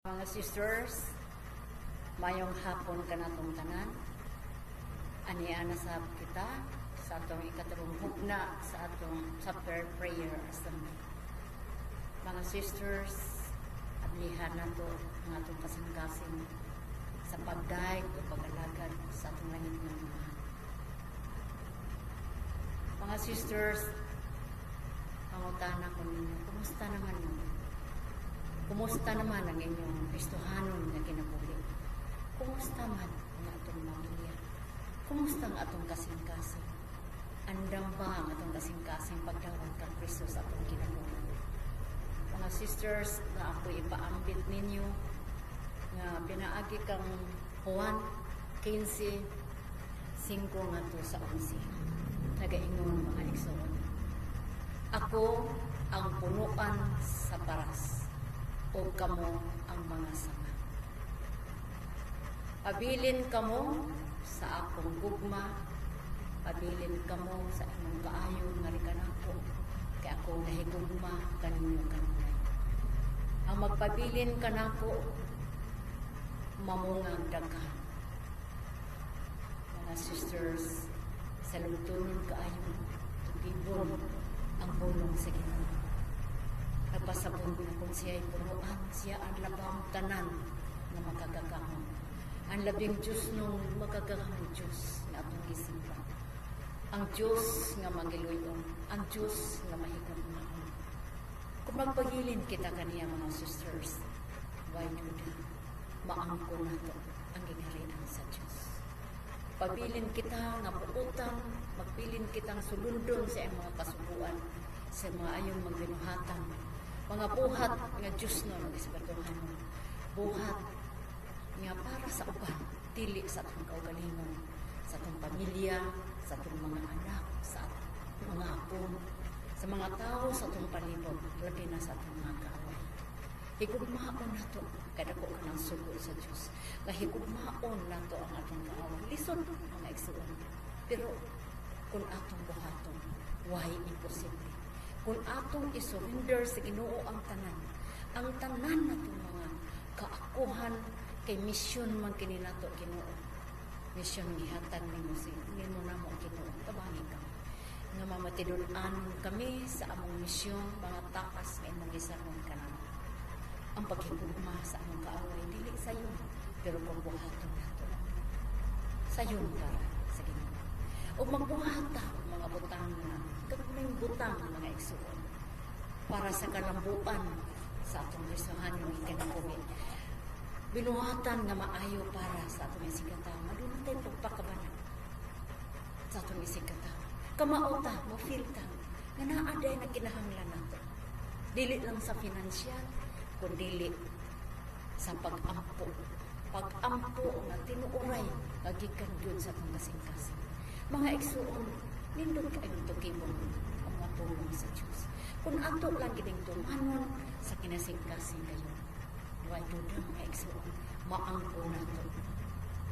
Mga sisters, mayong hapon ka natong tanan. Aniana sa kita sa atong ikatarong hugna sa atong supper prayer assembly. Mga sisters, ablihan nato ang atong kasing-kasing sa pagdaig o pag-alagad sa atong langit ng mga. Mga sisters, pangutana ko ninyo, kumusta naman mo? Kumusta naman ang inyong Kristohanon na kinabuhi? Kumusta man ang atong pamilya? Kumusta ang atong kasing-kasing? Andam ba ang atong kasing-kasing pagdawat kang Kristo sa atong kinabuhi? Mga sisters, na ako ipaambit ninyo nga pinaagi kang Juan 15:5 nga to sa 11. Nagaingon mga igsoon. Ako ang punuan sa paras o kamo ang mga sanga. Pabilin kamo sa akong gugma, pabilin kamo sa imong kaayo nga rikanako, kay ako nahigugma kaninyo kanunay. Ang magpabilin kanako, mamungang daghan. Mga sisters, sa lutunon kaayo, tugibon ang pulong sa Ginoo. Nagpasabot na kung siya'y punuan, siya ang labang tanan na makagagahon. Ang labing Diyos nung makagagahon Diyos na atong isimpan. Ang Diyos nga magiluyon, ang Diyos nga mahigugmaon. Kung magpagilin kita kaniya mga sisters, why do that? Maangko na to ang gingarian sa Diyos. Pabilin kita nga puutan, magpilin kitang sulundon sa iyong mga kasubuan, sa mga ayong magbinuhatan, mga buhat nga Diyos no nag-ispertuhan mo. Buhat nga para sa uban, dili sa atong kaugalingon, sa atong pamilya, sa atong mga anak, sa atong mga apo, sa mga tao sa atong palibot, labi na sa atong mga kaaway. Higugmaon na to, kada ko ka ng sugo sa Diyos. Higugmaon na to ang atong kaaway. Lison ang maigsuon. Pero kung atong buhaton, why imposible? Kung atong isurrender sa Ginoo ang tanan na itong mga kaakuhan kay misyon man kininato Ginoo. Misyon gihatag nimo na mo Ginoo. Tabangin ka. Nga mamatidun-an kami sa among misyon, mga takas nga imong gisarong kanan. Ang paghigugma sa among kaaway, dili sa iyo, pero kung buhaton nato sa iyo para sa Ginoo. O magbuhata mga butang na kaming butang mga igsuon para sa kalambuan sa atong Kristohan ng ikinabuhi. Binuhatan nga maayo para sa atong isigataw. Madunong tayo pagpakabanan sa atong isigataw. Kamauta, mafilta, nga naaday na kinahanglan nato. Dili lang sa financial, kundi sa pag-ampo. Pag-ampo nga tinuuray kagikan yun sa atong kasing-kasing. Mga igsuon, nindot kayong tukibon ang mga tulong sa Diyos. Kung ato lang gining tumanon sa kinasing-kasing kayo, why do na mga igsuon, maangko na ito,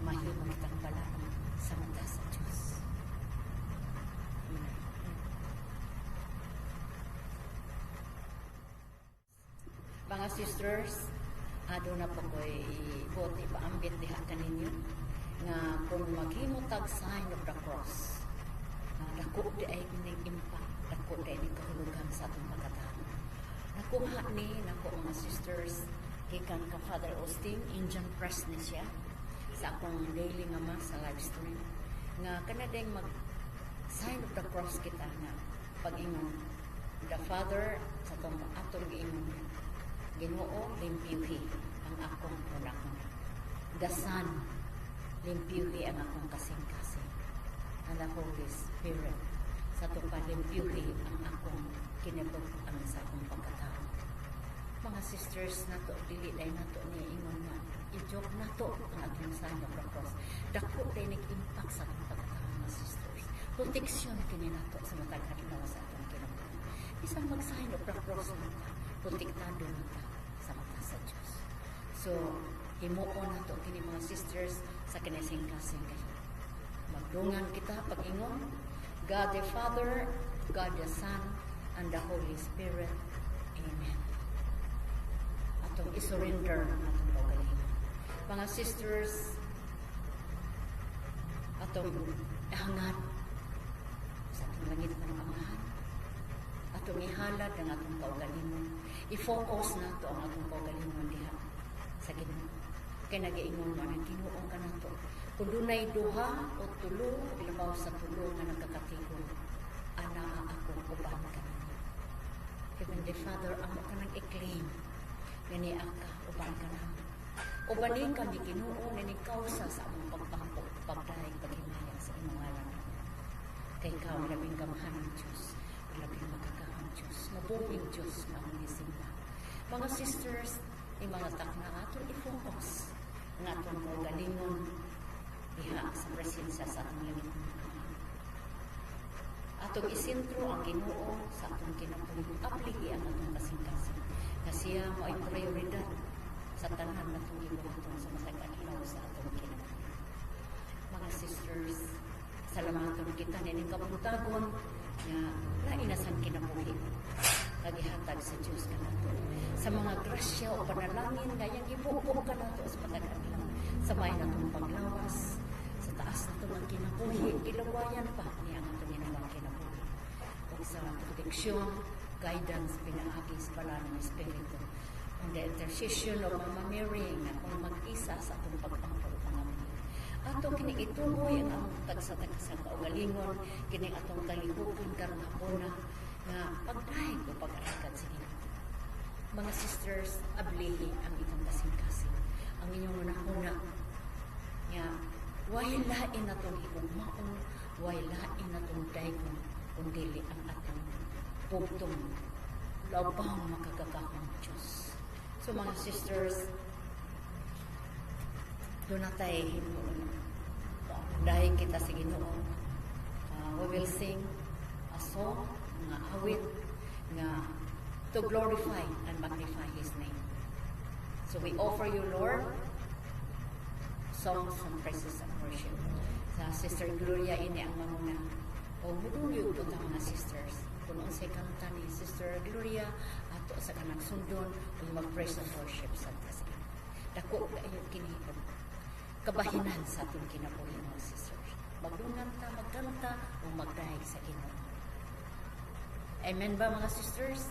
mahimang kitang balaan sa mata sa Diyos. Mga sisters, ado na po ko'y buti paambit diha kaninyo nga kung maghimutag sign of the cross, dako di ay impact, dako di ay kahulugan sa atong pagkatao. Nakuha ni nako mga sisters gikan ka Father Austin, Indian press ni siya sa akong daily nga mas sa live stream nga kanadeng mag sign of the cross kita nga pag-ingon the Father sa atong giingon Ginoo limpyuhi ang akong unakon, the Son limpyuhi ang akong kasing-kasing, and the Holy Spirit sa itong palimpyuhi ang akong kinabutan sa akong pagkatao. Mga sisters na to, dili dahil na to niya ingon na i-joke na to ang atong sign of the cross. Dako dahil nag-impact sa atong pagkatao, mga sisters. Proteksyon kini na to sa matag adlaw sa atong kinabutan. Isang mag-sign of the cross na ta, protektado na ta sa mata sa Diyos. So, himuon na to kini mga sisters sa kinasing-kasing kayo. Magdungan kita pag-ingon, God the Father, God the Son, and the Holy Spirit. Amen. Atong isurrender ang atong Mga sisters, atong hangad sa atong langit ng Amahan, atong ihalad ang atong kaugalingon. I-focus na ito ang atong kaugalingon diha sa Ginoo. Kaya nag-iingon mo ng Ginoo ka na ito. Kung dunay duha o tulo, ilabaw sa tulo nga nagkakatigong, ana akong uban ka ninyo. Heavenly Father, amo ka nang i-claim, gani ka, uban ka namin. Ubanin kami Ginoo na nikausa sa among pagpampo, pagdahig, paghimaya sa imong ngalan. Kay ikaw, labing gamahan ng Diyos, labing magagahang Diyos, mabuting Diyos na ang isimba. Mga sisters, ni mga takna atong i-focus ng atong galingon diha sa presensya sa atong langit ng Amahan. Atong isentro ang Ginoo sa atong kinabuhi, apliki ang atong kasing-kasing. Kasi mo ay prioridad sa tanan na itong ibuhaton sa matag adlaw sa atong kinabuhi. Mga sisters, salamaton kita nining kabutagon nga nainasan kinabuhi kagihatag sa Diyos kanato sa mga grasya o panalangin nga yang ibubuo kanato sa matag adlaw sa may natong paglawas sa taas nato ang kinabuhi ilawayan pa niya ang atong ginawang kinabuhi o sa proteksyon, guidance, pinaagi sa bala ng Espiritu on the intercession of Mama Mary nga kung mag-isa sa atong pagpangpag ato kini ituloy ang among tagsa-tagsa kaugalingon kini atong kalibukan karon hapuna nga pagdahig o pag-alikad sa Ginoo. Mga sisters, ablihi ang itong kasing-kasing. Ang inyong unahuna nga way lain atong higugmaon, way lain atong daygon kundili ang atong pugtong labang makagagahong Diyos. So mga sisters, doon na tayo dahil kita sa Ginoo. We will sing a song, nga awit, nga to glorify and magnify His name. So we offer you, Lord, songs and praises and worship. Sa Sister Gloria, ini ang mamuna. O mudulyo po ta mga sisters. Kung ang say kanta ni Sister Gloria, ato sa kanang sundon, kung mag-praise and worship sa Ginoo. Dako kayo kinihipon. Kabahinan sa ating kinabuhi mga sisters. Magdungan ta, magkanta, o magdahig sa Ginoo. Amen ba mga sisters?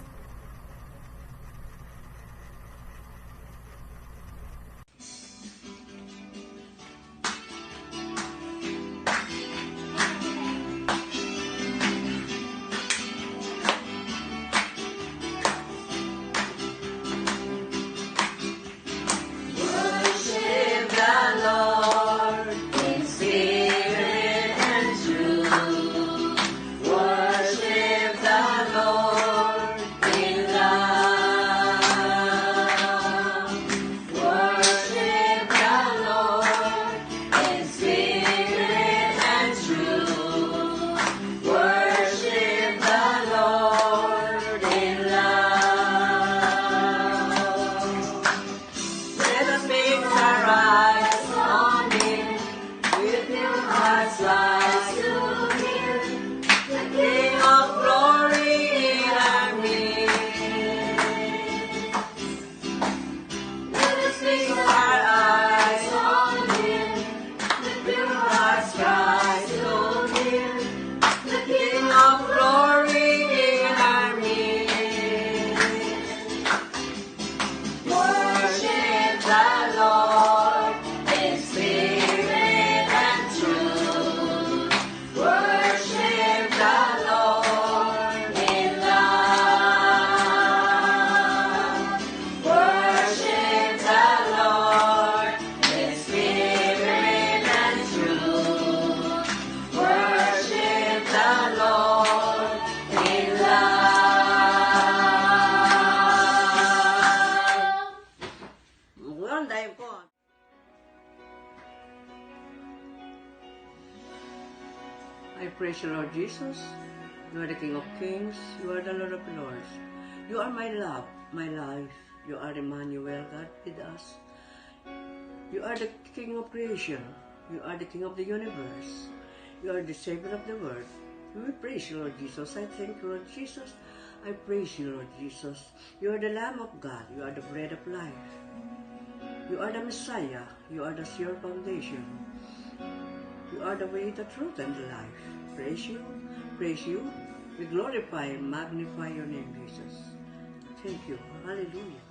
I praise you, Lord Jesus. You are the King of Kings. You are the Lord of Lords. You are my love, my life. You are Emmanuel, God with us. You are the King of creation. You are the King of the universe. You are the Savior of the world. We praise you, Lord Jesus. I thank you, Lord Jesus. I praise you, Lord Jesus. You are the Lamb of God. You are the bread of life. You are the Messiah. You are the sure foundation. You are the way, the truth, and the life. Praise you, praise you. We glorify and magnify your name, Jesus. Thank you. Hallelujah.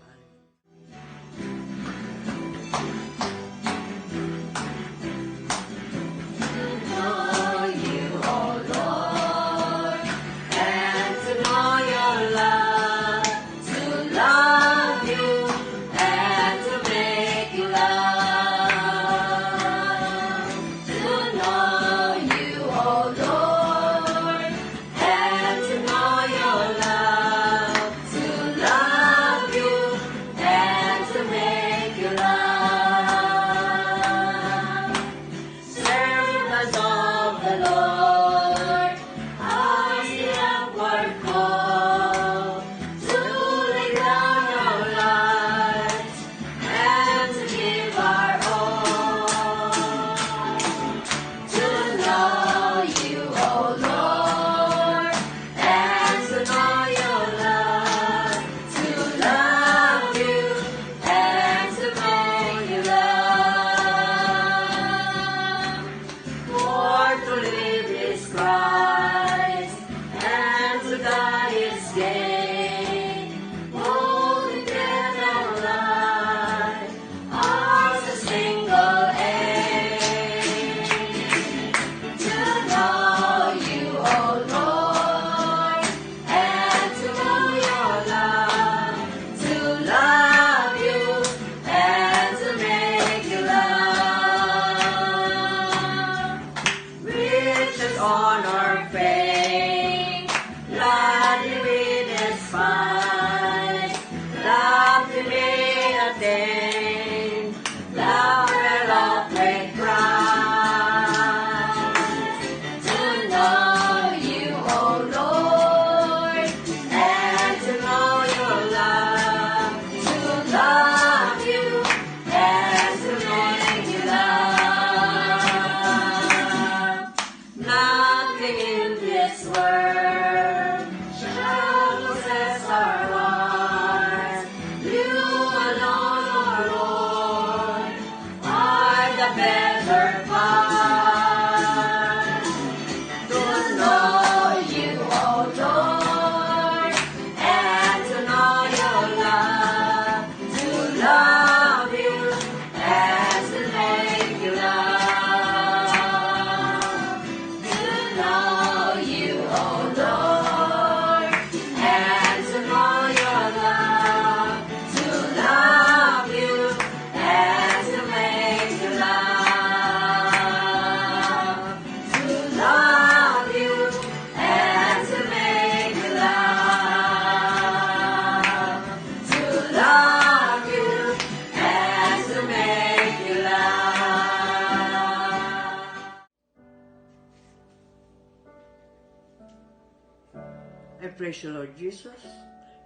I praise you, Lord Jesus.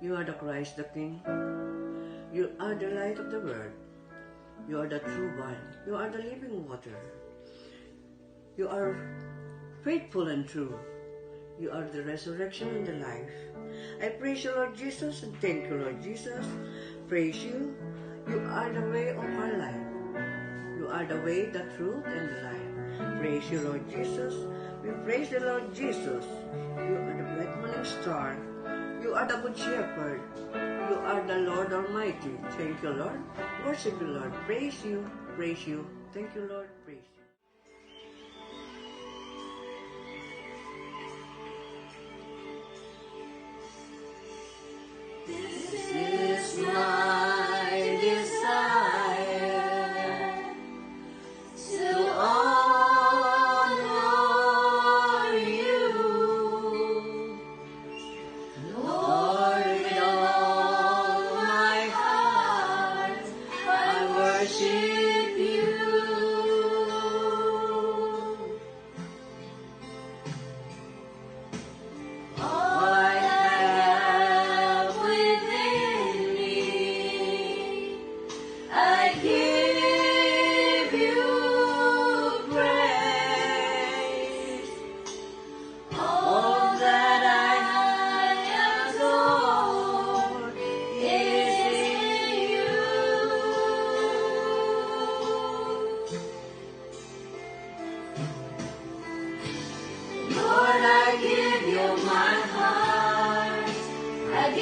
You are the Christ, the King. You are the light of the world. You are the true vine. You are the living water. You are faithful and true. You are the resurrection and the life. I praise you, Lord Jesus, and thank you, Lord Jesus. Praise you. You are the way of our life. You are the way, the truth, and the life. Praise you, Lord Jesus. We praise the Lord Jesus. You are the bright morning star. You are the good shepherd. You are the Lord Almighty. Thank you, Lord. Worship you, Lord. Praise you. Praise you. Thank you, Lord. Praise you. This is my desire to honor you, Lord, with all my heart. I worship you.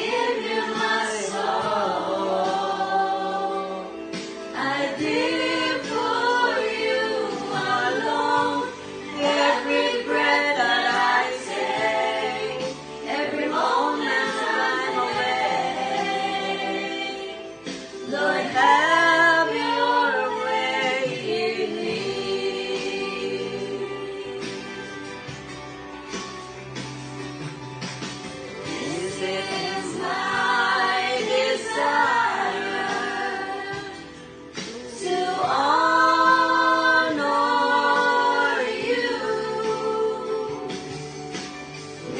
give you my soul. I live for you alone. Every breath that I take, every moment I'm away. Lord, have your way in me. This is my desire to honor you,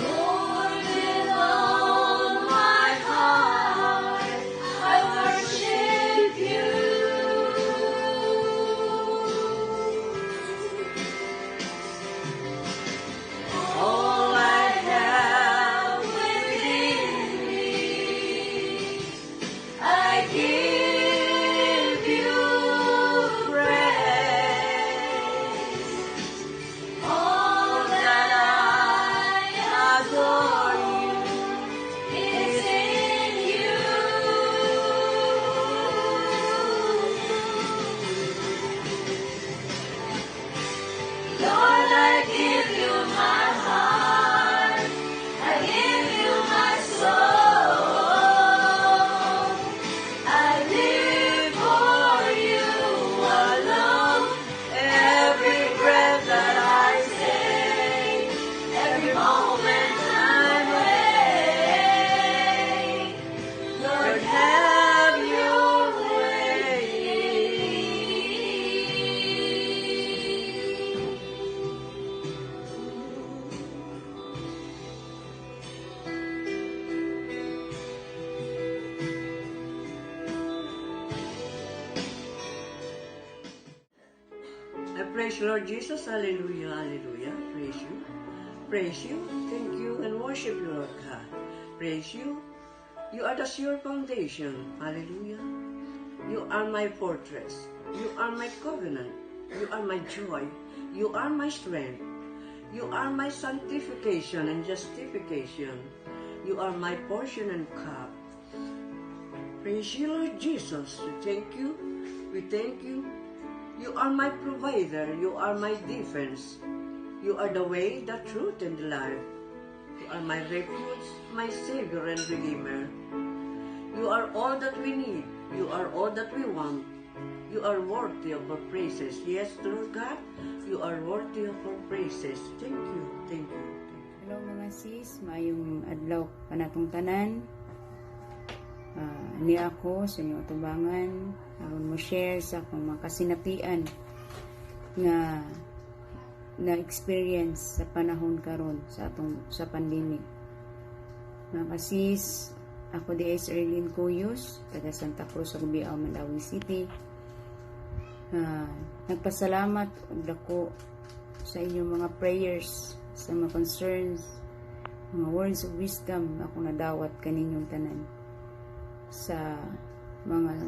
Lord, with all my heart. I worship you. All I have within me, I give you praise. All that I adore you is in you. Lord, I give you my heart. I give you my soul. I live for you alone. Every breath that I take, every moment I'm awake. Lord, have your way in me. I praise you, Lord Jesus. Hallelujah, hallelujah. Praise you. Praise you. Thank you and worship you, Lord God. Praise you. You are the sure foundation. Hallelujah. You are my fortress. You are my covenant. You are my joy. You are my strength. You are my sanctification and justification. You are my portion and cup. Praise you, Lord Jesus. We thank you. We thank you. You are my provider. You are my defense. You are the way, the truth, and the life. You are my refuge, my Savior and Redeemer. You are all that we need. You are all that we want. You are worthy of our praises. Yes, Lord God, you are worthy of our praises. Thank you, thank you. Hello mga sis, maayong adlaw kanatong tanan. Ni ako sa inyong atubangan aron mo share sa akong mga kasinatian nga na experience sa panahon karon sa pandemic. Mga kasis, ako di is Erlyn Cuyos, taga Santa Cruz, Gubiao, Mandawi City. Nagpasalamat og dako sa inyong mga prayers, sa mga concerns, mga words of wisdom ako nadawat kaninyong tanan sa mga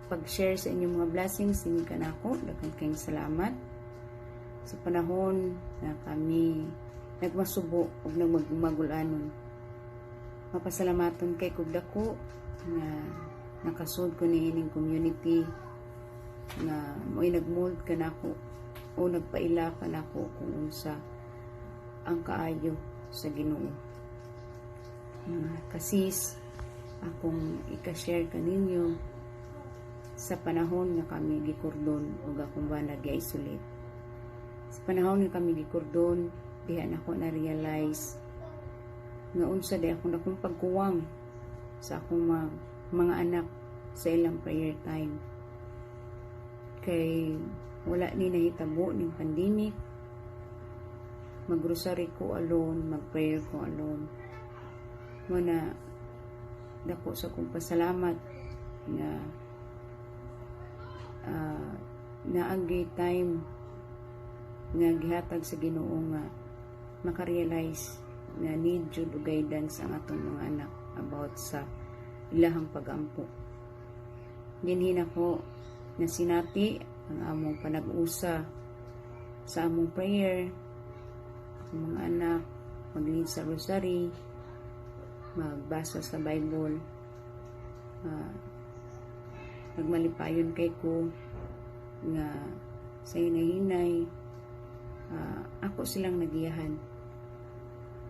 pag-share sa inyong mga blessings ini kanako. Daghang kayong salamat sa panahon na kami nagmasubo ug nagmagulanon. Mapasalamaton kay kog dako na nakasud ko ni ining community na mo'y nagmold kanako o nagpaila kanako kung unsa ang kaayo sa Ginoo. Kasis, akong ika-share kaninyo sa panahon nga kami gikordon o akong bana gi-isolate. Sa panahon nga kami gikordon, diha na ako na-realize nga unsa di ako nakong pagkuwang sa akong mga anak sa ilang prayer time. Kay wala ni nahitabo ning pandemic, mag-grocery ko alone, mag-prayer ko alone. Muna dako sa kong pasalamat na naagi time nga gihatag sa Ginoo nga makarealize na need jud og guidance ang atong mga anak about sa ilahang pagampo. Dinhin ako na sinati ang among panag-usa sa among prayer, ang mga anak mag-lead sa rosary, magbasa sa Bible. Nagmalipayon kay ko nga sa hinay-hinay ako silang nagiyahan.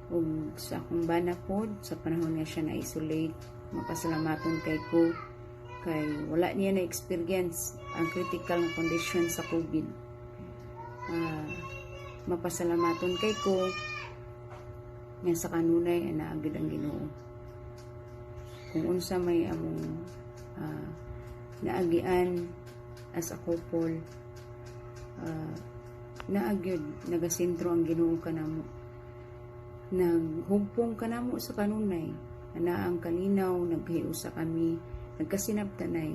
Ug sa akong bana pod sa panahon nga siya na-isolate, mapasalamaton kay ko kay wala niya na experience ang critical na condition sa COVID. Mapasalamaton kay ko nga sa kanunay naagid ang Ginoo. Kung unsa may among naagian as a couple, naagyod nagasentro ang Ginoo kanamo. Naghugpong kanamo sa kanunay, ana ang kalinaw, naghiusa kami, nagkasinabtanay.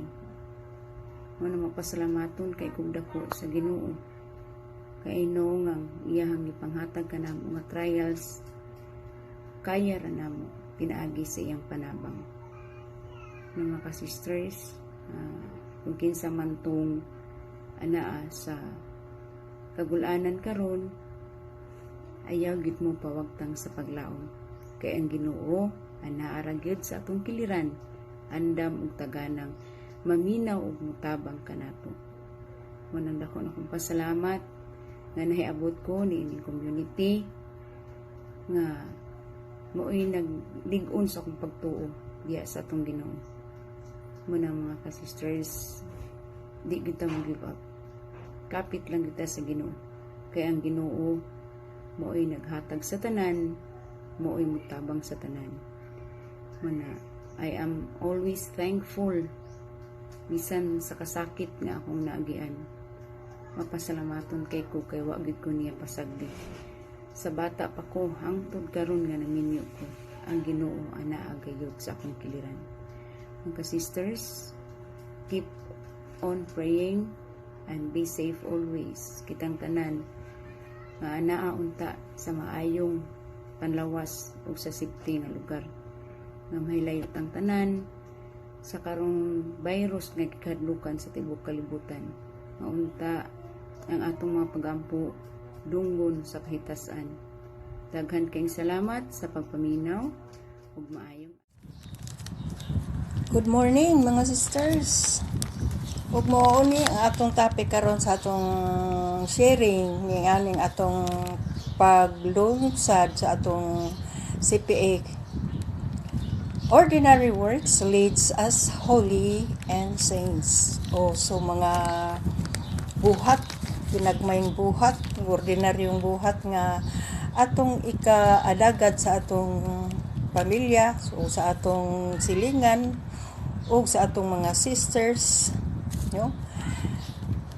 Muna mapasalamaton kay kugdako sa Ginoo. Kay no nga iyahang ipanghatag kanamo nga trials, kaya ra namo pinaagi sa iyang panabang. Mga ka-sisters, kung kinsa man tong anaa sa kagulanan karon, ayaw gid mo pawagtang sa paglaom. Kay ang Ginoo anaa ra gyud sa atong kiliran, andam ug taganang maminaw ug mutabang kanato. Manandako na akong pasalamat nga nahiabot ko ni ining community nga mo'y naglig-on sa akong pagtuo diya sa atong Ginoo. Muna mga ka-sisters, di kita mag-give up. Kapit lang kita sa Ginoo. Kaya ang Ginoo mo'y naghatag sa tanan, mo'y mutabang sa tanan. Muna, I am always thankful bisan sa kasakit nga akong naagian. Mapasalamaton kay ko kay wa gid ko niya pasagdi. Sa bata pa ko hangtod karon nga nanginyo ko, ang Ginoo anaa gayud sa akong kiliran. Mga sisters, keep on praying and be safe always. Kitang tanan nga anaa unta sa maayong panlawas ug sa safety nga lugar. Nga mahilayot ang tanan sa karong virus nga gikadlukan sa tibuok kalibutan. Maunta ang atong mga pagampo dunggon sa kahitasan. Daghan kayong salamat sa pagpaminaw ug maayong. Good morning mga sisters. Ug mao ni ang atong topic karon sa atong sharing ni aning atong paglungsad sa atong CPA. Ordinary works leads us holy and saints. So mga buhat, pinagmayng buhat, ordinaryong buhat nga atong ikaadagad sa atong pamilya, so sa atong silingan, o sa atong mga sisters,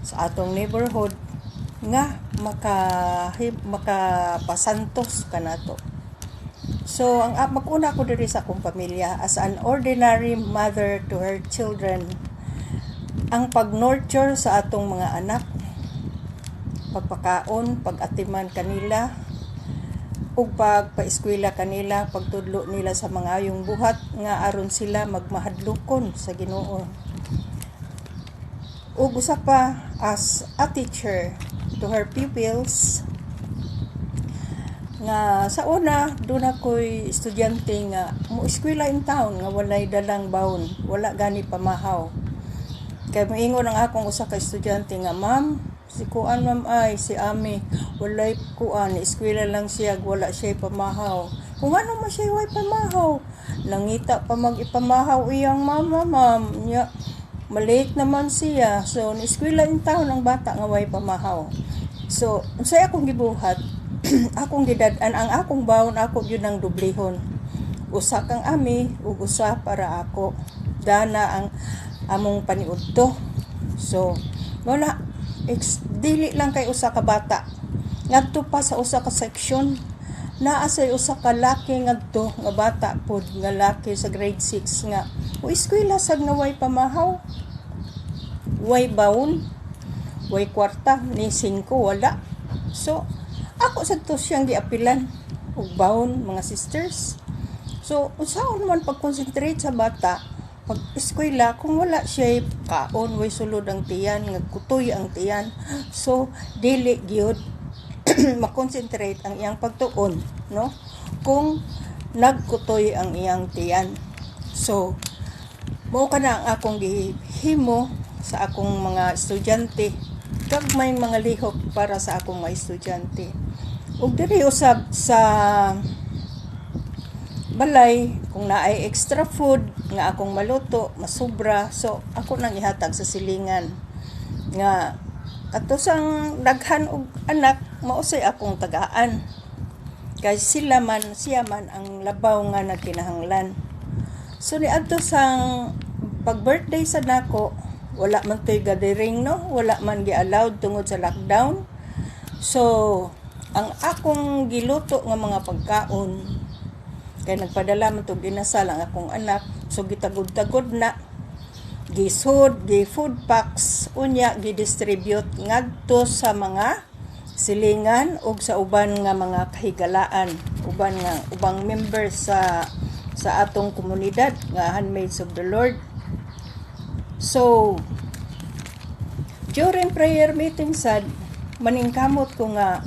sa atong neighborhood, nga makapasantos kanato. So, mag-una ko diri sa akong pamilya as an ordinary mother to her children. Ang pag-nurture sa atong mga anak, pagpakaon, pag-atiman kanila, ug pagpa-eskwela kanila, pagtudlo nila sa mga ayong buhat nga aron sila magmahadlokon sa Ginoo. Ug usa pa as a teacher to her pupils, nga sa una doon ako'y estudyante nga mo-eskwela in town nga walay dalang baon, wala gani pamahaw. Kaya moingon ang akong usa ka estudyante nga, "Ma'am, si kuan ma'am ay si Ami walay kuan, eskwela lang siya, wala siya pamahaw." Kung ano man siya way pamahaw, nangita pa mag-ipamahaw iyang mama, ma'am nya malate naman siya. So eskwela in town ang bata nga way pamahaw. So unsay akong gibuhat, akong gidad-an ang akong baon, ako yun ang dublihon. Usa kang Ami ug usa para ako. Dana ang among paniudto. So wala, dili lang kay usa ka bata. Ngadto pa sa usa ka section, naa say usa ka laki ngadto nga bata pod nga laki sa grade 6 nga o eskwela sad nga way pamahaw, way baon, way kwarta, ni 5 wala. So ako sa to siyang giapilan og baon mga sisters. So unsaon man pag-concentrate sa bata pag eskwela kung wala siya kaon, way sulod ang tiyan, nga kutoy ang tiyan. So dili gyud makonsentrate ang iyang pagtuon, no? Kung nagkutoy ang iyang tiyan. So, mao kana ang akong gihimo sa akong mga estudyante, kag may mga lihok para sa akong mga estudyante. Ug diri usab sa balay, kung naay extra food nga akong maluto, masubra, so ako nang ihatag sa silingan nga ato sang daghan og anak mausay akong tagaan, kay siya man ang labaw nga nagkinahanglan. So ni adto sang pag-birthday sa nako, wala man to'y gathering, no? Wala man gi-allowed tungod sa lockdown. So ang akong giluto nga mga pagkaon, kay nagpadala man to ginasal ang akong anak, so gitagod-tagod na, gisud, gi-food packs, unya gi-distribute ngadto sa mga silingan ug sa uban nga mga kahigalaan, ubang members sa atong komunidad nga Handmaids of the Lord. So during prayer meeting sad, maningkamot ko nga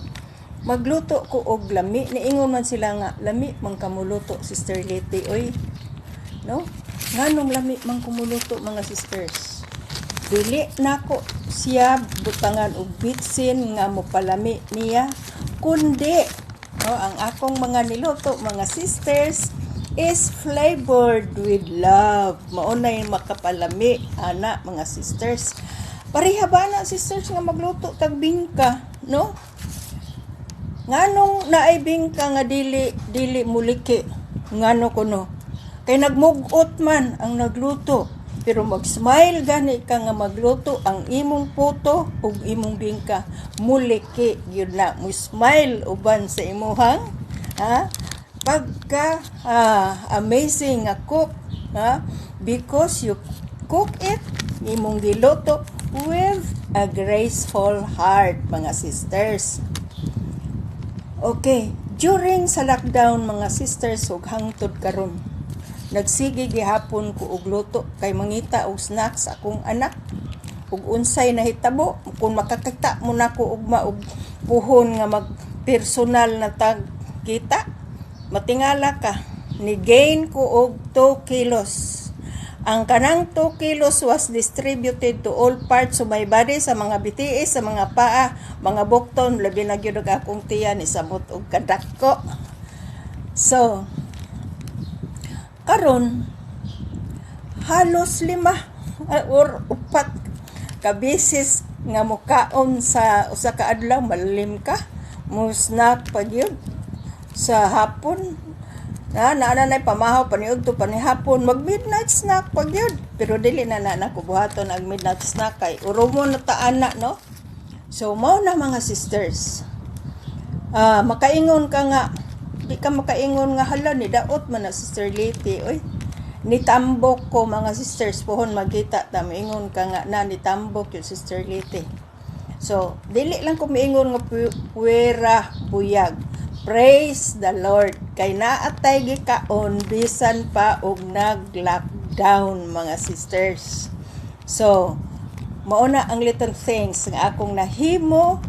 magluto ko og lami. Niingon man sila nga, lami man kamuluto, Sister Leti, oy. No? Nganong lami man kumuluto, mga sisters? Dili nako siya butangan og bitsin nga mopalami niya, kundi ang akong mga niluto, mga sisters, is flavored with love. Maunay makapalami, ana, mga sisters. Pareha ba na, sisters, nga magluto tag bingka, no? Nganong naay bingka nga dili muliki, ngano kuno? Kay nagmugot man ang nagluto, pero mag-smile gani ka nga magluto, ang imong puto ug imong bingka muliki gyud na, mo smile uban sa imuhang pagka amazing nga cook, because you cook it, imong giluto with a graceful heart, mga sisters. Okay, during sa lockdown, mga sisters, ug hangtod karon, nagsige gihapon ko og luto kay mangita og snacks akong anak ug unsay nahitabo kung makakita mo nako ugma og puhon nga mag personal na tag kita, matingala ka, ni gain ko og 2 kilos. Ang kanang 2 kilos was distributed to all parts of my body, sa mga bitiis, sa mga paa, mga bukton, labi na gyud akong tiyan, isabot og kadako. So karon halos 5 or 4 ka beses nga mukaon sa usa ka adlaw, malalim ka, mo snack pa gyud sa hapon. Naanay pamahaw paniudto panihapon, mag midnight snack pag yun, pero dili na ko buhaton ang midnight snack kay urumon na taana, no? So mao na, mga sisters, makaingon ka nga, di ka makaingon nga hala ni daot man na Sister Leti, oy, nitambok ko, mga sisters, pohon magkita ta, maingon ka nga na nitambok yung Sister Leti. So dili lang ko maingon nga puwera buyag. Praise the Lord. Kay naatay gikaon bisan pa og nag-lockdown, mga sisters. So, mauna ang little things nga akong nahimo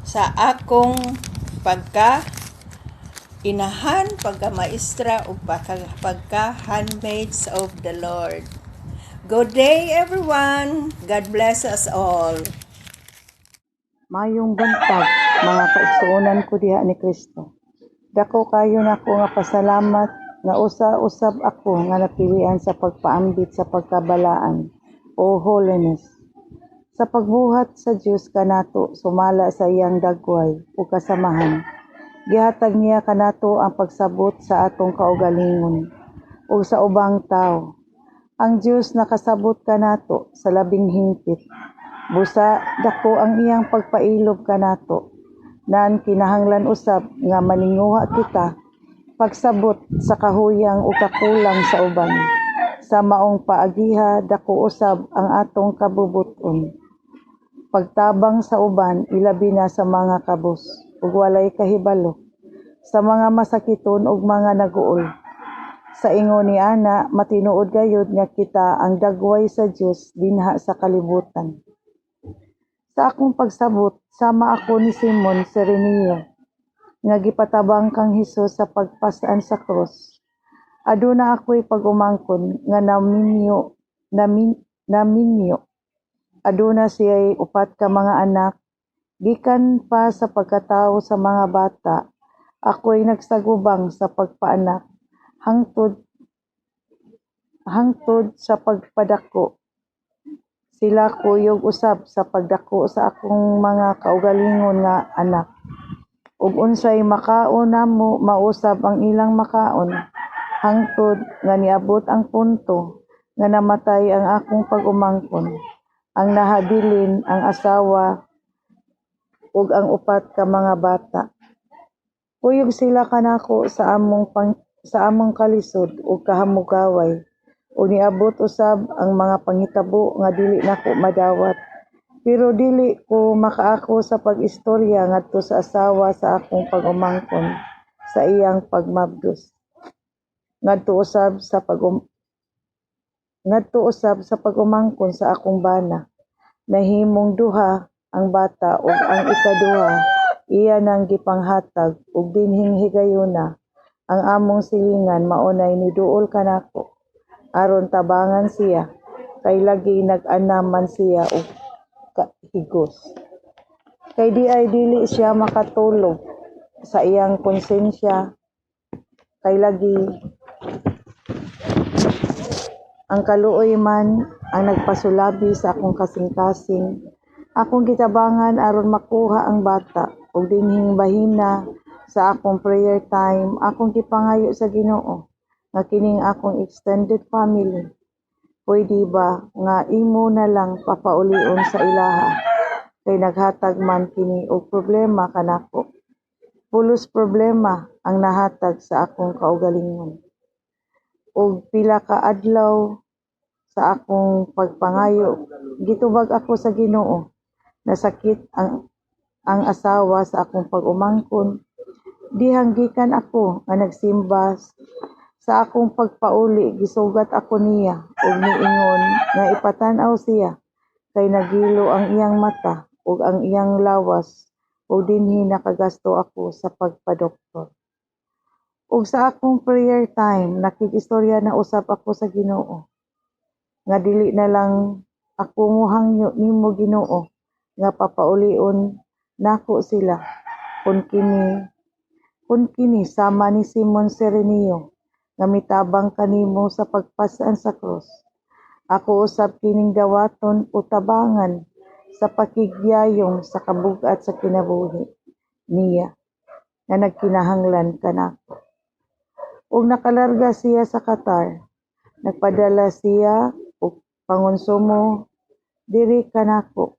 sa akong pagka-inahan, pagka-maestra o pagka-handmaids of the Lord. Good day, everyone. God bless us all. Mayong buntag, mga kaigsuonan ko diha ni Kristo. Dako kayo nako nga pasalamat nga usa-usab ako nga napilian sa pagpaambit sa pagkabalaan o holiness. Sa pagbuhat sa Dios kanato sumala sa iyang dagway o kasamahan. Gihatag niya kanato ang pagsabot sa atong kaugalingon o sa ubang tao. Ang Dios nakasabot kanato sa labing hingpit. Busa dako ang iyang pagpailob kanato, nan kinahanglan usab nga maninguha kita pagsabot sa kahuyang o kakulang sa uban. Sa maong paagiha dako usab ang atong kabubuton. Pagtabang sa uban ilabi na sa mga kabus ug walay kahibalo, sa mga masakiton ug mga naguol. Sa ingon ni ana matinuod gayud nga kita ang dagway sa Dios dinha sa kalibutan. Sa akong pagsabot, sama ako ni Simon Serenio nga gipatabang kang Hesus sa pagpasaan sa krus. Aduna ako'y pag-umangkon nga naminyo. Aduna siya'y upat ka mga anak, gikan pa sa pagkatao sa mga bata, ako'y nagsagubang sa pagpaanak, hangtod sa pagpadako. Sila kuyog usab sa pagdako sa akong mga kaugalingon nga anak. Ug unsay makaon namo mausab ang ilang makaon, hangtod nga niabot ang punto nga namatay ang akong pag-umangkon, ang nahabilin ang asawa ug ang upat ka mga bata. Kuyog sila kanako sa among kalisod ug kahamugaway, ug niabot usab ang mga panghitabo nga dili nako madawat. Pero dili ko makaako sa pag-istorya ngadto sa asawa sa akong pag-umangkon sa iyang pagmabdos. Ngadto usab sa pag-umangkon sa akong bana. Nahimong duha ang bata ug ang ikaduha iya nang gipanghatag ug dinhing higayuna ang among silingan maunay niduol kanako aron tabangan siya kay lagi nag-anaman siya og higos. Kay di ay dili siya makatulog sa iyang konsensya kay lagi ang kaluoy man ang nagpasulabi sa akong kasing-kasing. Akong gitabangan aron makuha ang bata ug dinhing bahina sa akong prayer time, akong gipangayo sa Ginoo nga kining akong extended family pwede ba nga imo na lang papaulion sa ilaha kay naghatag man kini og problema kanako. Pulos problema ang nahatag sa akong kaugalingon. Og pila ka adlaw sa akong pagpangayo, gitubag ako sa Ginoo. Nasakit ang asawa sa akong pag-umangkon. Dihang gikan ako nga nagsimba sa akong pagpauli, gisugat ako niya ug niingon nga ipatan-aw siya kay nagilo ang iyang mata ug ang iyang lawas ug dinhi nakagasto ako sa pagpadoktor. Ug sa akong prayer time, nakikistorya na usab ako sa Ginoo nga dili na lang ako muhangyo nimo Ginoo nga papaulion nako sila kun kini sama ni Simon Serenio nga mitabang kanimo sa pagpasaan sa krus. Ako usab kining dawaton o tabangan sa pakigyayong sa kabugat sa kinabuhi niya nga nagkinahanglan kanako. Ug nakalarga siya sa Qatar, nagpadala siya og pangonsumo diri kanako.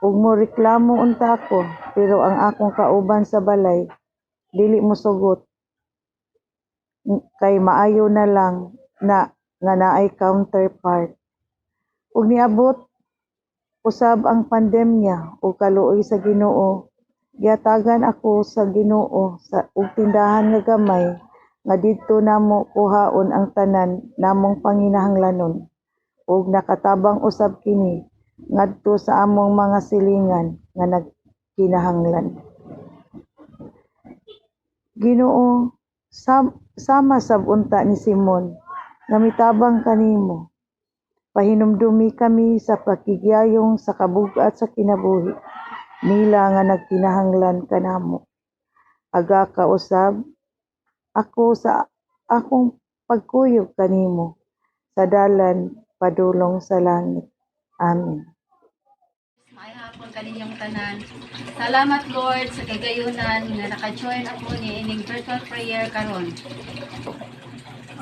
Ug mo reklamo unta ako, pero ang akong kauban sa balay dili mosugot kay maayo na lang nga naay counterpart. Ug niabot usab ang pandemya ug kaluoy sa Ginoo, giatagan ako sa Ginoo ug tindahan nga gamay nga didto namo kuhaon ang tanan namong panginahanglanon ug nakatabang usab kini ngadto sa among mga silingan nga nagkinahanglan. Ginoo, sama sab unta ni Simon nga mitabang kanimo. Pahinumdumi kami sa pakigyayong sa kabugat sa kinabuhi nila nga nagkinahanglan kanamo. Aga ka usab ako sa akong pagkuyog kanimo sa dalan padulong sa langit. Amen. May hapon kaninyong tanan. Salamat Lord sa kagayunan nga naka-join ako ni ining virtual prayer karon.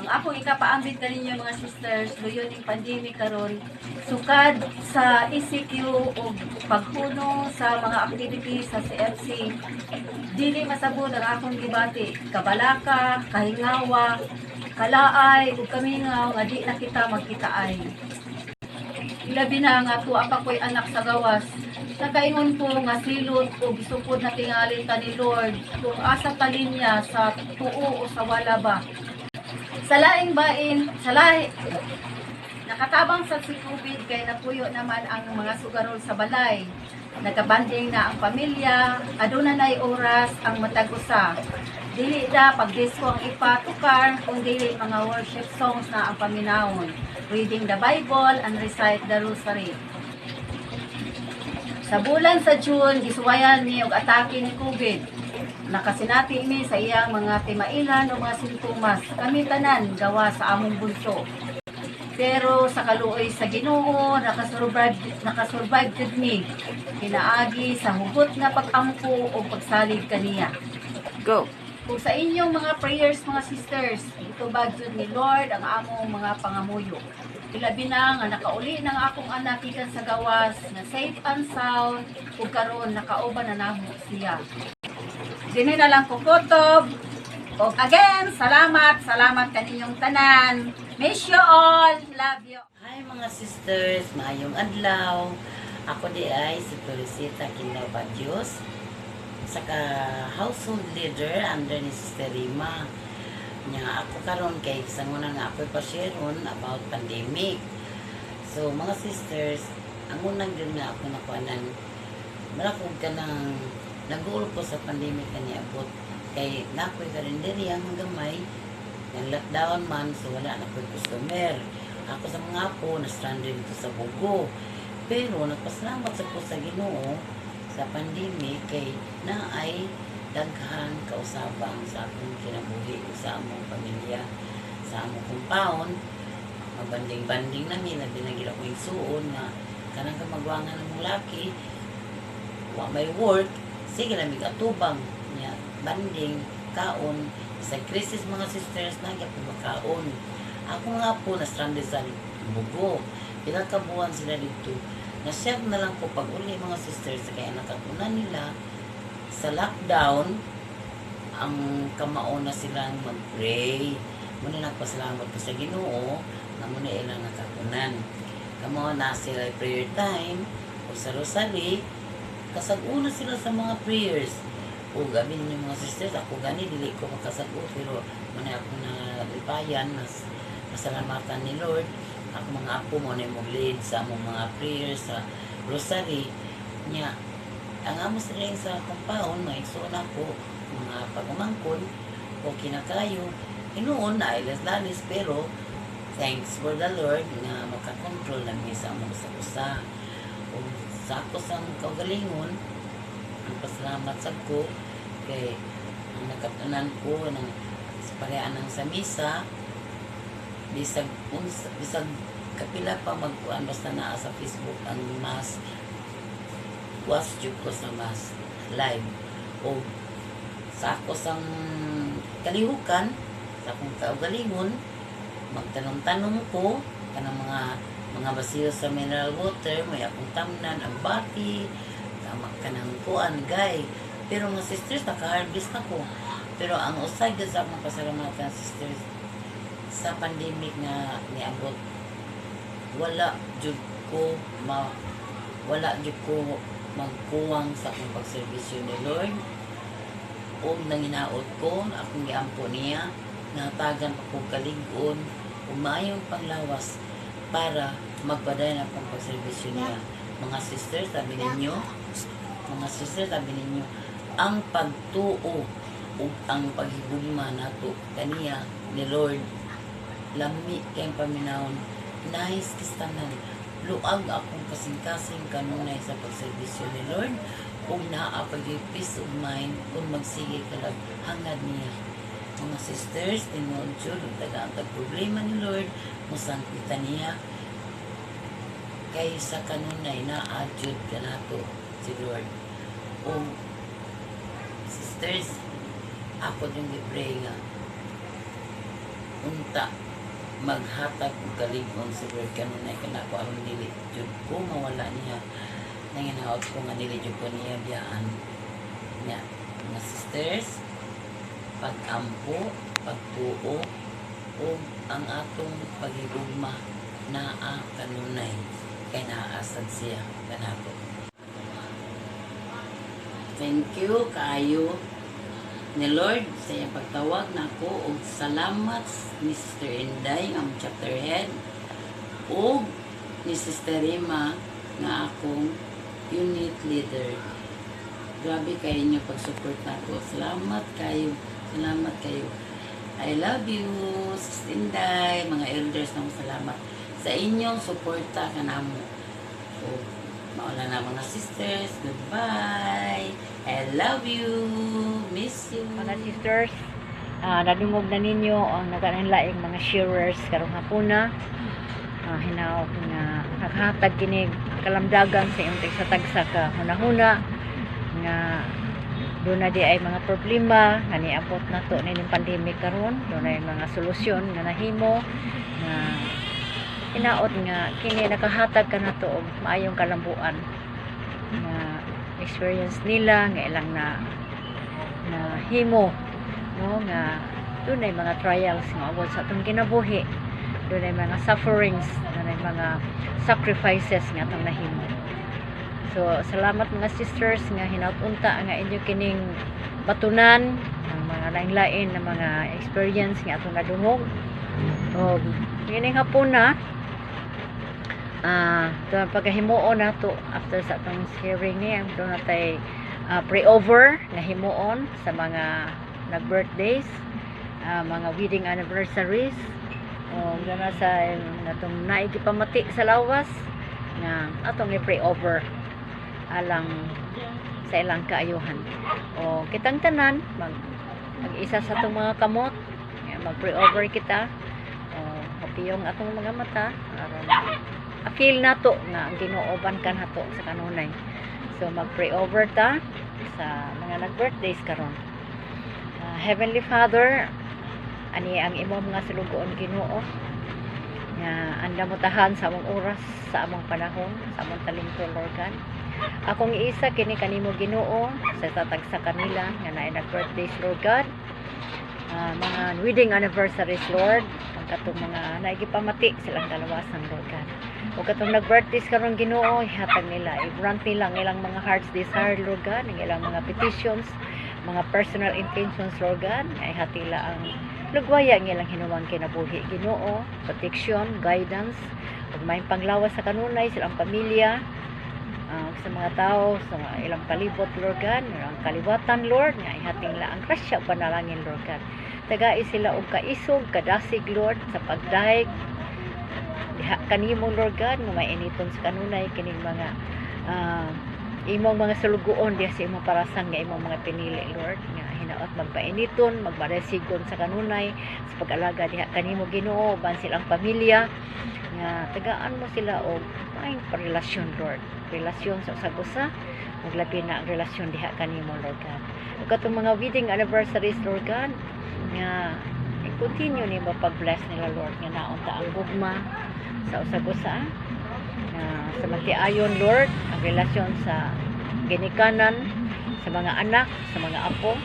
Ang akong ikapaambit kaninyo mga sisters, luyon ning pandemic karon, sukad sa ECQ o paghuno sa mga activities sa CFC. Dili masabot ang akong gibati, kabalaka, kahingawa, kalaay ug kamingaw nga di na kita magkitaay. Ilabi na nga tuwa pa ko'y anak sa gawas. Nakaingon ko nga silot o gisupod na tingalin ka ni Lord kung asa kalinya sa tuo o sa wala ba. Sa laing bain, nakatabang sa si COVID kay napuyo naman ang mga sugarol sa balay. Nagkabanding na ang pamilya, aduna nay oras ang matag usa. Dili na pagdisko ang ipatukar, kundi mga worship songs na ang paminawon. Reading the Bible and recite the Rosary. Sa bulan sa June, gisuwayan ni og atake ni COVID. Nakasinati mi sa iyang mga timailan o mga sintomas. Kami tanan gawa sa among bunso. Pero sa kaluoy sa Ginoo, nakasurvive jud mi. Pinaagi sa hugot nga pag-ampo o pagsalig kaniya. Go. Kung sa inyong mga prayers, mga sisters, itubag jud ni Lord ang among mga pangamuyo. Ilabi na nga nakauli ng akong anak ikan sa gawas na safe and sound ug karon nakauban na namo siya. Dini na lang kukutob. O again, salamat kaninyong tanan. Miss you all. Love you. Hi mga sisters, maayong adlaw. Ako di ay si Felicita Kinabadios, saka household leader under ni Sister Rima. Nya ako karon kay sa muna nga ako pa-share about pandemic. So mga sisters, ang unang din nga ako nakuanan, malakog ka ng nag-uul po sa pandemic kani abot kay nakoy karinderya ang gamay ng lockdown man, so wala na po customer. Ako sa mga po na stranded dito sa Bugo, pero nagpasalamat sa po sa Ginoo sa pandemic kay naay daghan kausabang sa akong kinabuhi sa among pamilya, sa among compound. Mabanding-banding namin na binagil ako yung suon na kanang kamagwangan ng laki wa may work, sige na atubang niya banding kaon sa krisis mga sisters na gyud makaon. Ako nga po na stranded sa Bugo, ilang kabuan sila dito. Na-share na lang ko pag uli mga sisters kaya nakatunan nila sa lockdown ang kamao na silang mag-pray. Muna nagpasalamat ko sa Ginoo na muna ilang nakatunan. Kamao na sila prayer time o sa rosary, kasag-una sila sa mga prayers. O gabi ng mga sisters, ako gani dili ko makasag-o pero muna ako na lipayan mas pasalamatan ni Lord. Ako mga apo mo na mag-lead sa among mga prayers sa rosary niya. Ang amo sila sa compound, may na po, mga pagumangkon, o kinakayo, inuon na ilas-lalis, pero thanks for the Lord na makakontrol namin sa among usa-usa. O sa ako sa kaugalingon, ang pasalamat sa ko, kay ang nakatunan ko ng parehaan ng sa misa, bisag kapila pa magkuhan, basta naa sa Facebook ang mass, watch jud ko sa mas live o sa ako sang kalihukan sa akong kaugalingon magtanong-tanong ko kanang mga basiyo sa mineral water, may akong tamnan ang bati tama kanang kuan gay, pero mga sisters naka-harvest na ko, pero ang usay gid sa akong pasalamatan sisters sa pandemic nga niabot wala jud ko magkuwang sa akong pagserbisyo ni Lord o nanginaot ko na akong giampo niya natagan pa ko kalig-on umayong panglawas para magpaday na akong pagserbisyo niya. Mga sisters, sabi ninyo ang pagtuo o ang paghigugma nato kaniya ni Lord lami kayong paminawon nice kistanan luag akong kasing-kasing kanunay sa pagserbisyo ni Lord o naapag peace of mind kung magsige kalag hangad niya. Mga sisters, tinuod jud ang problema ni Lord musangkita niya kay sa kanunay na adjud kanato si Lord. O sisters, ako din gi-pray nga unta maghatag og kalig-on si Lord kanunay kanako aron dili jud ko mawala niya nanginaot ko nga dili jud ko niya biyaan nya. Mga sisters, pag-ampo, pagtuo o ang atong paghigugma naa kanunay kay naasad siya kanako. Thank you kaayo ni Lord sa iyang pagtawag na ako og salamat ni Sister Inday ang chapter head o ni Sister Rima nga akong unit leader. Grabe kayo niyo pag-support nako. Salamat kayo. Salamat kayo. I love you, Sis Inday, mga elders nang salamat sa inyong suporta kanamo. So, mauna na mga sisters. Goodbye. I love you. Miss you. Mga sisters, nadungog na ninyo ang nagkanalaing mga sharers karong hapuna. Hinaot nga naghatag kini kalamdagan sa iyong tagsa ka hunahuna nga doon na di ay mga problema nga niabot na to na yung pandemic karon. Doon na yung mga solusyon nga nahimo nga hinaot nga kini nakahatag ka na to og maayong kalambuan nga experience nila nga ilang na himo, no, nga doon ay mga trials nga abot sa atong kinabuhi. Doon ay mga sufferings, doon ay mga sacrifices nga atong nahimo. So, salamat mga sisters nga hinautunta nga inyo kining batunan ang mga lain-lain na mga experience nga atong nadungog. O, gining hapon na pagkahimuon nato after sa atong sharing niya, doon natay pray-over nga himuon sa mga nag-birthdays, mga wedding anniversaries, o gana sa natong naigipamati sa lawas nga atong i-pray-over alang sa ilang kaayuhan. O kitang tanan mag-isa sa atong mga kamot, mag-pray over kita, o mapiyong atong mga mata aron feel nato nga ang Ginoo kan nato sa kanunay. So mag-pray over ta sa mga nag-birthdays karon. Heavenly Father, ani ang imong mga silugoon Ginoo nga anda mo tahan sa among oras, sa among panahon, sa among talento, Lord God. Akong isa kini kanimo Ginoo sa tatag sa kanila nga naay nag-birthdays, Lord God. Mga wedding anniversaries, Lord, ang katong mga naigipamati silang kalawasan, Lord God. O katong nag-birthdays karon Ginoo, ihatag nila, i-grant nila ang ilang mga hearts desire, Lord God, ang ilang mga petitions, mga personal intentions, Lord God, nga ihatila ang lugwaya ang ilang hinuwang kinabuhi, Ginoo, protection, guidance, ug may panglawas sa kanunay silang pamilya, sa mga tao, sa mga ilang palibot, Lord God, ang kaliwatan, Lord, nga ihating la ang grasya o panalangin, Lord God. Tagai sila og kaisog, kadasig, Lord, sa pagdahig, diha kanimo, Lord God, nga mainiton sa kanunay kining mga imong mga sulugoon diha sa imong parasang nga imong mga pinili, Lord, nga hinaot magpainiton, magbaresigon sa kanunay sa pag-alaga diha kanimo Ginoo ban silang pamilya nga tagaan mo sila og maayong relasyon, Lord, relasyon sa usa-usa, maglabi na ang relasyon diha kanimo, Lord God. Ug katong mga wedding anniversaries, Lord God, nga i-continue ni mapag-bless nila, Lord, nga naunta ang gugma sa usa-usa, sa magtiayon, Lord, ang relasyon sa ginikanan, sa mga anak, sa mga apo,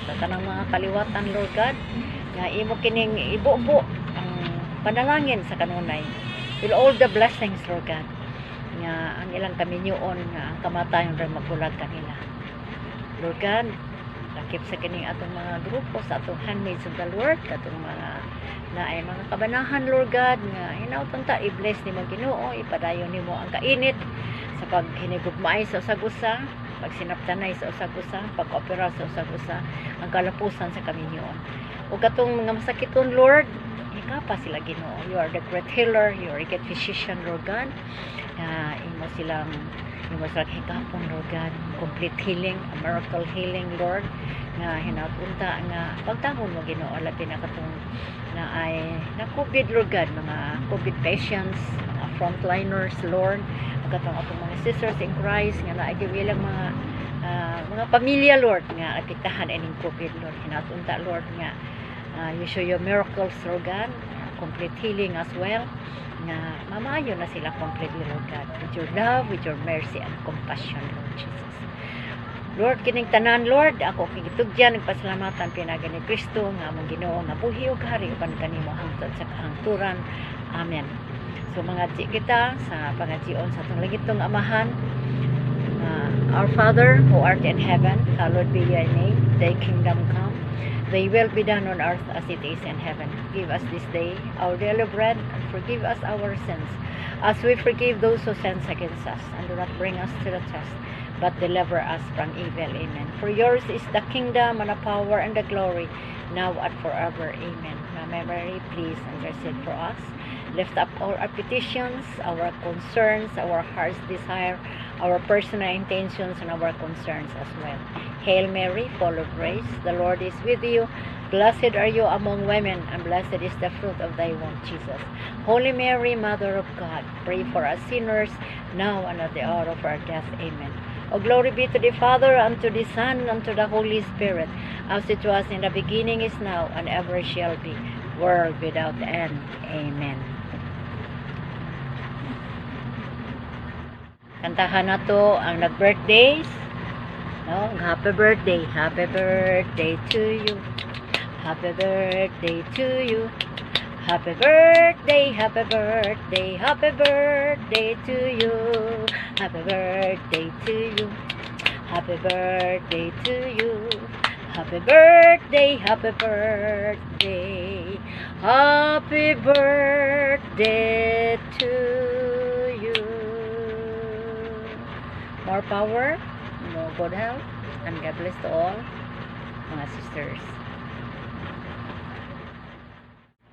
sa tanang mga kaliwatan, Lord God, nga imo kining ibubo ang panalangin sa kanunay with all the blessings, Lord God, nga ang ilang kaminyoon nga ang kamatayon rin magbulag kanila, Lord God. Lakip sa kining atong mga grupo, sa atong handmaids of the Lord, atong mga na ay mga kabanahan, Lord God, nga hinauton ta i-bless nimo Ginoo, ipadayon nimo ang kainit sa paghinigugmay sa usag-usa, pagsinaptanay sa usag-usa, pag-opera sa usag-usa, ang kalapusan sa kaminyoon. Ug katong mga masakiton, Lord, ikapa sila Ginoo. You are the great healer, you are a great physician, Lord God. Imo silang hikapon, Lord God, complete healing, a miracle healing, Lord, nga hinautunta nga pagtahon mo Ginoo labi na katong na ay na COVID, Lord God, mga COVID patients, mga frontliners, Lord, katong atong mga sisters in Christ nga naay gibilang mga pamilya, Lord, nga apektahan ining COVID, Lord, hinautunta, Lord, nga you show your miracles, Lord God, complete healing as well, nga mamayo na sila completely, Lord God, with your love, with your mercy and compassion, Lord Jesus. Lord, kining tanan, Lord, ako kigitugyan nagpasalamatan pinaga ni Kristo nga among Ginoo nga buhi ug hari uban kanimo hangtod sa kahangturan. Amen. So mga kita sa pangajion sa atong langitong Amahan, our Father who art in heaven, hallowed be your name, thy kingdom come, thy will be done on earth as it is in heaven. Give us this day our daily bread, and forgive us our sins as we forgive those who sin against us, and do not bring us to the test, but deliver us from evil. Amen. For yours is the kingdom, and the power, and the glory, now and forever. Amen. Mama Mary, please intercede for us. Lift up all our petitions, our concerns, our heart's desire, our personal intentions, and our concerns as well. Hail Mary, full of grace, the Lord is with you. Blessed are you among women, and blessed is the fruit of thy womb, Jesus. Holy Mary, Mother of God, pray for us sinners, now and at the hour of our death. Amen. O glory be to the Father, and to the Son, and to the Holy Spirit, as it was in the beginning, is now, and ever shall be, world without end. Amen. Kantahan na to ang nag-birthdays. No? Happy birthday to you. Happy birthday to you. Happy birthday, happy birthday, happy birthday to you. Happy birthday to you. Happy birthday to you. Happy birthday, happy birthday. Happy birthday to you. More power, more good health, and God bless to all mga sisters.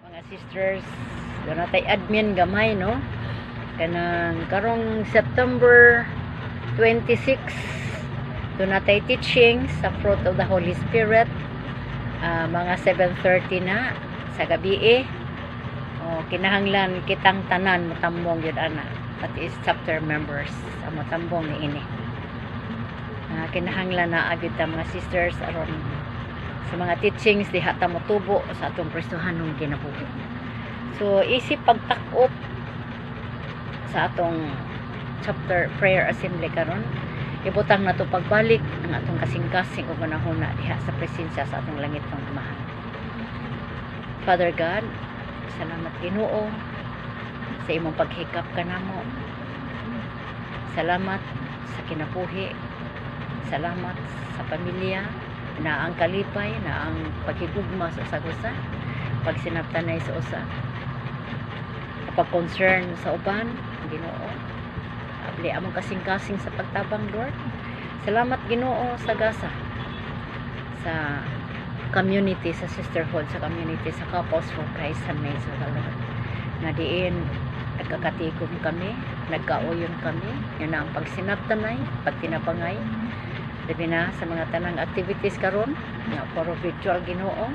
Mga sisters, doon natin admin gamay, no? Kanang karong September 26, doon natin teaching sa fruit of the Holy Spirit. Mga 7:30 na sa gabi. Kinahanglan kitang tanan matambong yun ana. Pati is chapter members sa matambong ni ini. Kinahanglan na agad ta mga sisters aron sa mga teachings diha ta motubo sa atong Kristohanong kinabuhi. So isip pagtak-op sa atong chapter prayer assembly karon, ibutang nato pagbalik ang atong kasing-kasing ug manahuna diha sa presensya sa atong langit ng Amahan. Father God, salamat Ginoo sa imong paghikap kanamo. Salamat sa kinabuhi. Salamat sa pamilya na ang kalipay, na ang paghigugma sa usa, pagsinabtanay sa usa, pag-concern sa uban, Ginoo. Abli among kasing-kasing sa pagtabang, Lord. Salamat Ginoo sa gasa, sa community, sa sisterhood, sa community, sa couples for Christ and Mays of the Lord. Na diin nagkakatigom kami, nagkauyon kami, yun na ang pagsinabtanay, pagtinapangay, labi na sa mga tanang activities karon nga puro virtual Ginoo,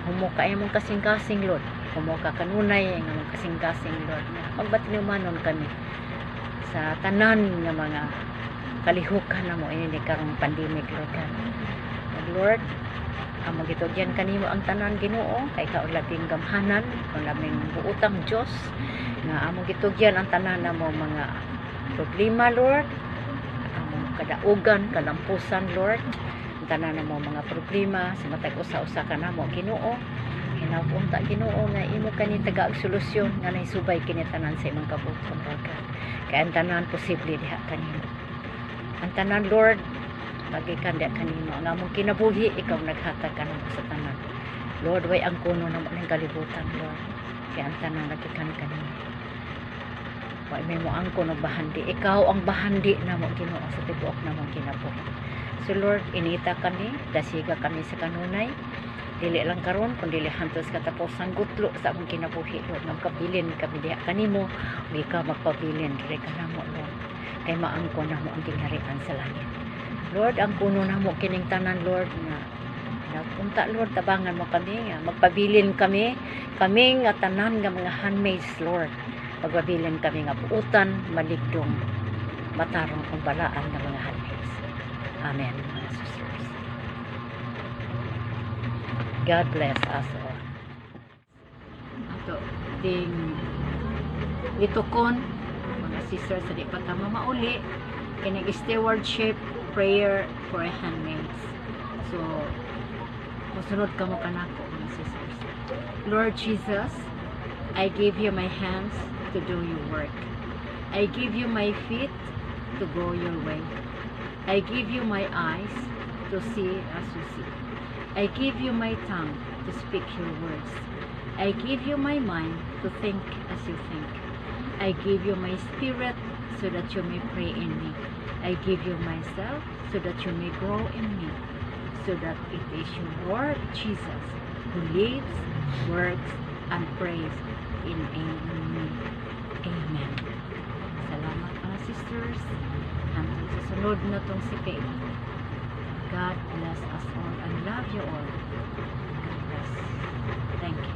humuka ay mong kasing-kasing Lord, humuka kanunay nga mong kasing-kasing Lord, magbatinimanon kami sa tanan nga mga kalihukan na mo ini karong pandemic, Lord God. Lord, ang magitugyan kanimo ang tanan Ginoo, kay kaulating gamhanan kung laming buutang Dios nga among gitugyan ang tanan namo mga problema, Lord, among kadaugan, kalampusan, Lord, ang tanan namo mga problema sa matag usa-usa kanamo Ginoo. Hinapunta Ginoo nga imo kani taga solusyon nga nahisubay kini tanan sa imong kabuton, Lord God. Kay ang tanan posible diha kanimo. Ang tanan, Lord, pagikanda kanimo ang among kinabuhi, ikaw naghatag kanimo sa tanan. Lord, way ang kuno na mo ng kalibutan, Lord. Kaya ang tanan nagikan kanimo. Way may mo ang kuno bahandi. Ikaw ang bahandi na mo Ginoo sa tibuok na mong kinabuhi. So Lord, inita kami, dasiga kami sa kanunay. Dili lang karon kun dili hantos katapusan gutlo sa among kinabuhi, Lord. Magkabilin kami diha kanimo, ug ikaw magpabilin diri kanamo, Lord. Kay maangkon na mo ang gingharian sa langit. Lord, ang kuno na mo kining tanan, Lord, nga napunta, Lord, tabangan mo kami, nga magpabilin kami nga tanan nga mga handmaids, Lord. Magpabilin kami nga puutan, maligdong, matarong kung balaan ng mga handmaids. Amen, mga sisters. God bless us all. Ato, ding litukon, mga sisters, sa di pa tama mauli, kinig stewardship prayer for a handmaids. So, musunod ka mo kanako, mga sisters. Lord Jesus, I give you my hands to do your work. I give you my feet to go your way. I give you my eyes to see as you see. I give you my tongue to speak your words. I give you my mind to think as you think. I give you my spirit so that you may pray in me. I give you myself so that you may grow in me, so that it is your Lord Jesus who lives, works, and prays in me. Amen. Salamat mga sisters. Hanggang sa sunod na tong si Faith. God bless us all and love you all. God bless. Thank you.